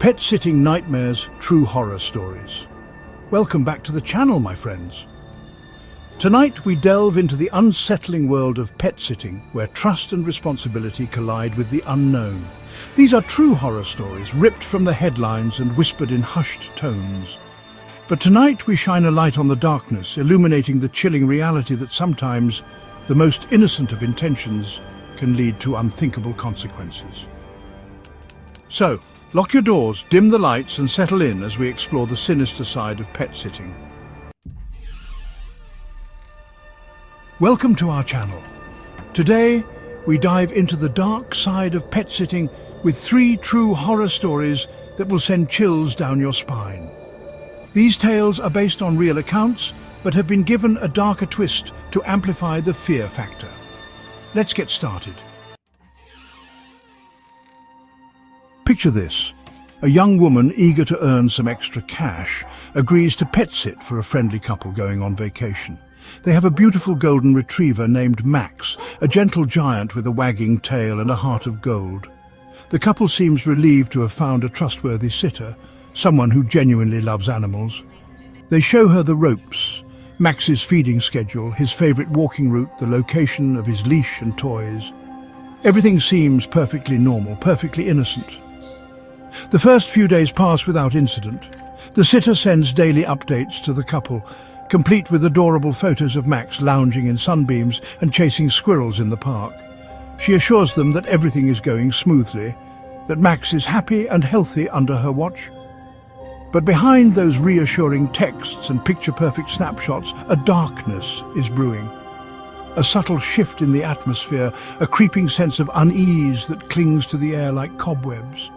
Pet sitting nightmares, true horror stories. Welcome back to the channel, my friends. Tonight we delve into the unsettling world of pet sitting, where trust and responsibility collide with the unknown. These are true horror stories, ripped from the headlines and whispered in hushed tones. But tonight we shine a light on the darkness, illuminating the chilling reality that sometimes the most innocent of intentions can lead to unthinkable consequences. So, lock your doors, dim the lights and settle in as we explore the sinister side of pet sitting. Welcome to our channel. Today, we dive into the dark side of pet sitting with 3 true horror stories that will send chills down your spine. These tales are based on real accounts, but have been given a darker twist to amplify the fear factor. Let's get started. Picture this. A young woman eager to earn some extra cash agrees to pet sit for a friendly couple going on vacation. They have a beautiful golden retriever named Max, a gentle giant with a wagging tail and a heart of gold. The couple seems relieved to have found a trustworthy sitter, someone who genuinely loves animals. They show her the ropes, Max's feeding schedule, his favorite walking route, the location of his leash and toys. Everything seems perfectly normal, perfectly innocent. The first few days pass without incident. The sitter sends daily updates to the couple, complete with adorable photos of Max lounging in sunbeams and chasing squirrels in the park. She assures them that everything is going smoothly, that Max is happy and healthy under her watch. But behind those reassuring texts and picture-perfect snapshots, a darkness is brewing. A subtle shift in the atmosphere, a creeping sense of unease that clings to the air like cobwebs.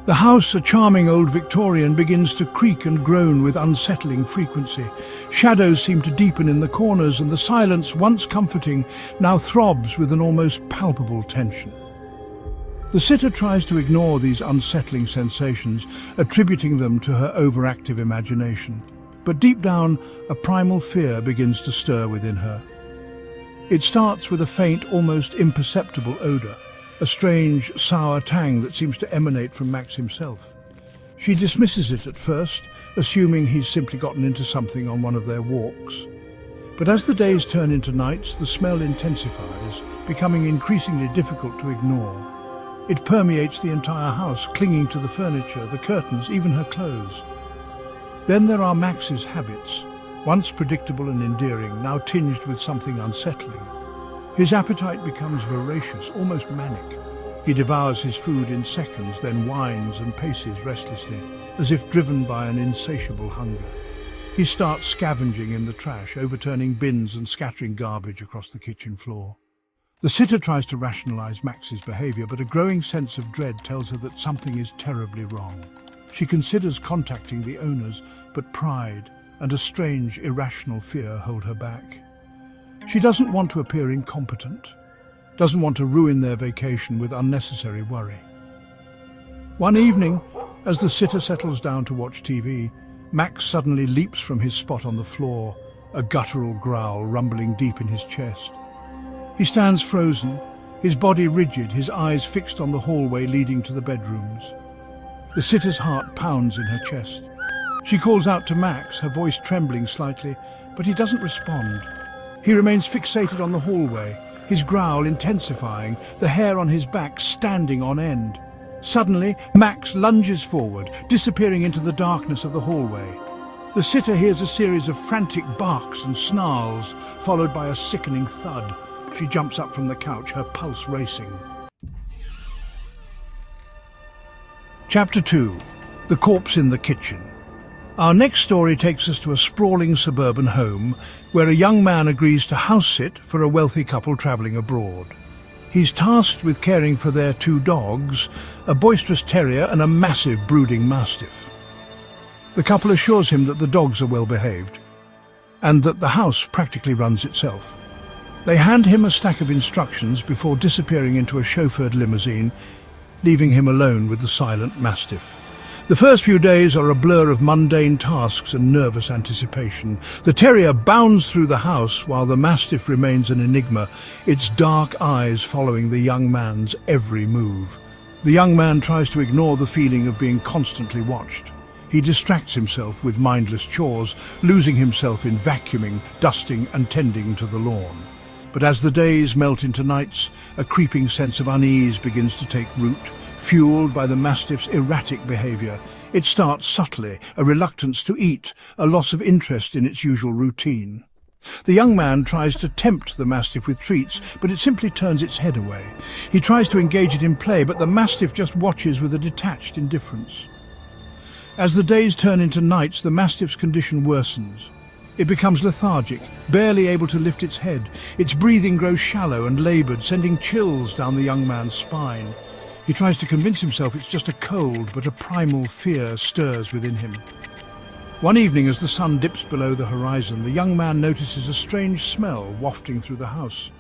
The house, a charming old Victorian, begins to creak and groan with unsettling frequency. Shadows seem to deepen in the corners, and the silence, once comforting, now throbs with an almost palpable tension. The sitter tries to ignore these unsettling sensations, attributing them to her overactive imagination. But deep down, a primal fear begins to stir within her. It starts with a faint, almost imperceptible odor, a strange, sour tang that seems to emanate from Max himself. She dismisses it at first, assuming he's simply gotten into something on one of their walks. But as the days turn into nights, the smell intensifies, becoming increasingly difficult to ignore. It permeates the entire house, clinging to the furniture, the curtains, even her clothes. Then there are Max's habits, once predictable and endearing, now tinged with something unsettling. His appetite becomes voracious, almost manic. He devours his food in seconds, then whines and paces restlessly, as if driven by an insatiable hunger. He starts scavenging in the trash, overturning bins and scattering garbage across the kitchen floor. The sitter tries to rationalize Max's behavior, but a growing sense of dread tells her that something is terribly wrong. She considers contacting the owners, but pride and a strange, irrational fear hold her back. She doesn't want to appear incompetent, doesn't want to ruin their vacation with unnecessary worry. One evening, as the sitter settles down to watch TV, Max suddenly leaps from his spot on the floor, a guttural growl rumbling deep in his chest. He stands frozen, his body rigid, his eyes fixed on the hallway leading to the bedrooms. The sitter's heart pounds in her chest. She calls out to Max, her voice trembling slightly, but he doesn't respond. He remains fixated on the hallway, his growl intensifying, the hair on his back standing on end. Suddenly, Max lunges forward, disappearing into the darkness of the hallway. The sitter hears a series of frantic barks and snarls, followed by a sickening thud. She jumps up from the couch, her pulse racing. Chapter 2. The Corpse in the Kitchen. Our next story takes us to a sprawling suburban home where a young man agrees to house-sit for a wealthy couple travelling abroad. He's tasked with caring for their 2 dogs, a boisterous terrier and a massive brooding mastiff. The couple assures him that the dogs are well behaved and that the house practically runs itself. They hand him a stack of instructions before disappearing into a chauffeured limousine, leaving him alone with the silent mastiff. The first few days are a blur of mundane tasks and nervous anticipation. The terrier bounds through the house while the mastiff remains an enigma, its dark eyes following the young man's every move. The young man tries to ignore the feeling of being constantly watched. He distracts himself with mindless chores, losing himself in vacuuming, dusting and tending to the lawn. But as the days melt into nights, a creeping sense of unease begins to take root, fueled by the mastiff's erratic behavior. It starts subtly, a reluctance to eat, a loss of interest in its usual routine. The young man tries to tempt the mastiff with treats, but it simply turns its head away. He tries to engage it in play, but the mastiff just watches with a detached indifference. As the days turn into nights, the mastiff's condition worsens. It becomes lethargic, barely able to lift its head. Its breathing grows shallow and laboured, sending chills down the young man's spine. He tries to convince himself it's just a cold, but a primal fear stirs within him. One evening, as the sun dips below the horizon, the young man notices a strange smell wafting through the house.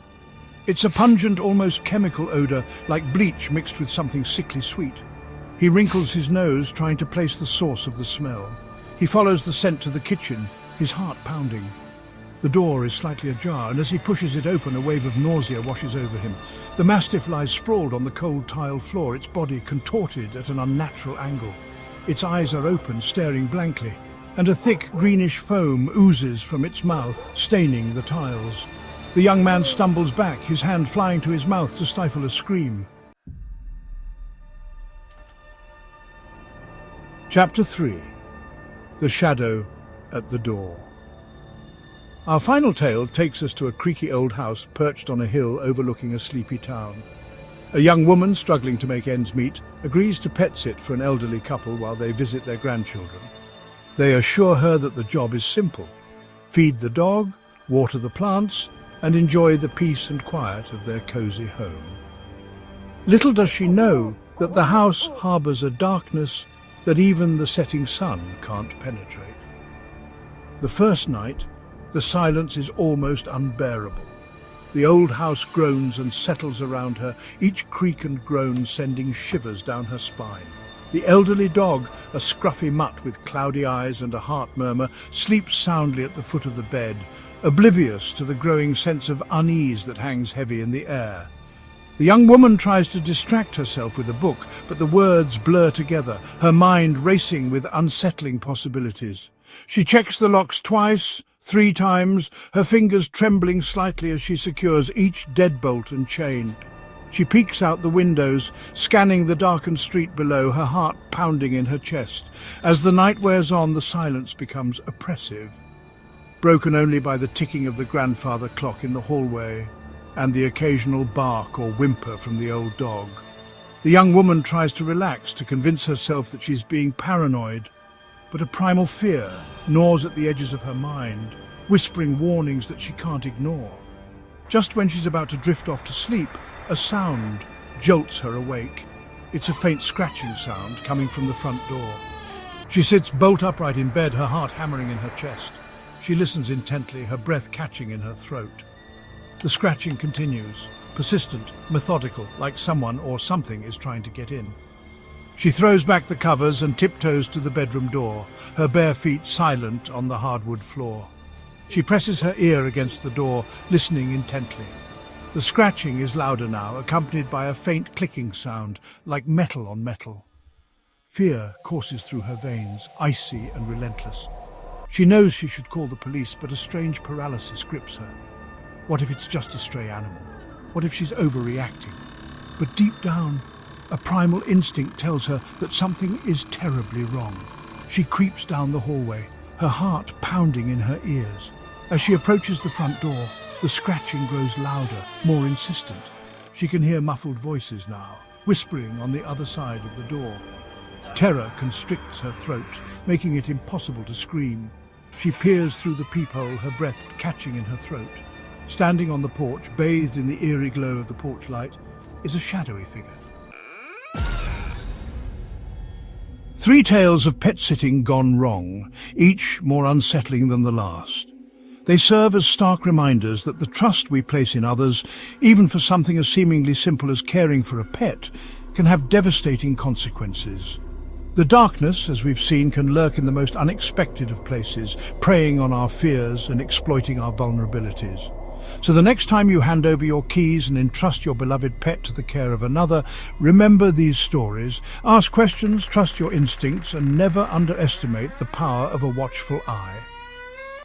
It's a pungent, almost chemical odour, like bleach mixed with something sickly sweet. He wrinkles his nose, trying to place the source of the smell. He follows the scent to the kitchen, his heart pounding. The door is slightly ajar, and as he pushes it open, a wave of nausea washes over him. The mastiff lies sprawled on the cold tiled floor, its body contorted at an unnatural angle. Its eyes are open, staring blankly, and a thick greenish foam oozes from its mouth, staining the tiles. The young man stumbles back, his hand flying to his mouth to stifle a scream. Chapter 3. The Shadow at the Door. Our final tale takes us to a creaky old house perched on a hill overlooking a sleepy town. A young woman, struggling to make ends meet, agrees to pet sit for an elderly couple while they visit their grandchildren. They assure her that the job is simple: feed the dog, water the plants, and enjoy the peace and quiet of their cozy home. Little does she know that the house harbours a darkness that even the setting sun can't penetrate. The first night, the silence is almost unbearable. The old house groans and settles around her, each creak and groan sending shivers down her spine. The elderly dog, a scruffy mutt with cloudy eyes and a heart murmur, sleeps soundly at the foot of the bed, oblivious to the growing sense of unease that hangs heavy in the air. The young woman tries to distract herself with a book, but the words blur together, her mind racing with unsettling possibilities. She checks the locks twice, 3 times, her fingers trembling slightly as she secures each deadbolt and chain. She peeks out the windows, scanning the darkened street below, her heart pounding in her chest. As the night wears on, the silence becomes oppressive, broken only by the ticking of the grandfather clock in the hallway and the occasional bark or whimper from the old dog. The young woman tries to relax, to convince herself that she's being paranoid, but a primal fear gnaws at the edges of her mind, whispering warnings that she can't ignore. Just when she's about to drift off to sleep, a sound jolts her awake. It's a faint scratching sound coming from the front door. She sits bolt upright in bed, her heart hammering in her chest. She listens intently, her breath catching in her throat. The scratching continues, persistent, methodical, like someone or something is trying to get in. She throws back the covers and tiptoes to the bedroom door, her bare feet silent on the hardwood floor. She presses her ear against the door, listening intently. The scratching is louder now, accompanied by a faint clicking sound, like metal on metal. Fear courses through her veins, icy and relentless. She knows she should call the police, but a strange paralysis grips her. What if it's just a stray animal? What if she's overreacting? But deep down, a primal instinct tells her that something is terribly wrong. She creeps down the hallway, her heart pounding in her ears. As she approaches the front door, the scratching grows louder, more insistent. She can hear muffled voices now, whispering on the other side of the door. Terror constricts her throat, making it impossible to scream. She peers through the peephole, her breath catching in her throat. Standing on the porch, bathed in the eerie glow of the porch light, is a shadowy figure. 3 tales of pet-sitting gone wrong, each more unsettling than the last. They serve as stark reminders that the trust we place in others, even for something as seemingly simple as caring for a pet, can have devastating consequences. The darkness, as we've seen, can lurk in the most unexpected of places, preying on our fears and exploiting our vulnerabilities. So the next time you hand over your keys and entrust your beloved pet to the care of another, remember these stories. Ask questions, trust your instincts, and never underestimate the power of a watchful eye.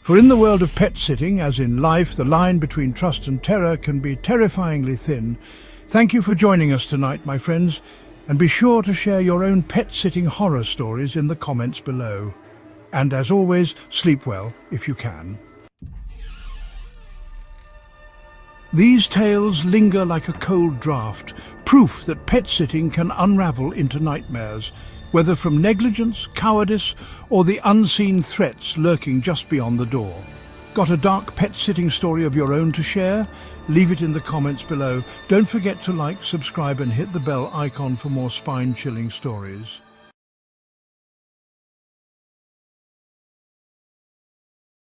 For in the world of pet sitting, as in life, the line between trust and terror can be terrifyingly thin. Thank you for joining us tonight, my friends, and be sure to share your own pet-sitting horror stories in the comments below. And as always, sleep well if you can. These tales linger like a cold draft, proof that pet-sitting can unravel into nightmares, whether from negligence, cowardice, or the unseen threats lurking just beyond the door. Got a dark pet-sitting story of your own to share? Leave it in the comments below. Don't forget to like, subscribe, and hit the bell icon for more spine-chilling stories.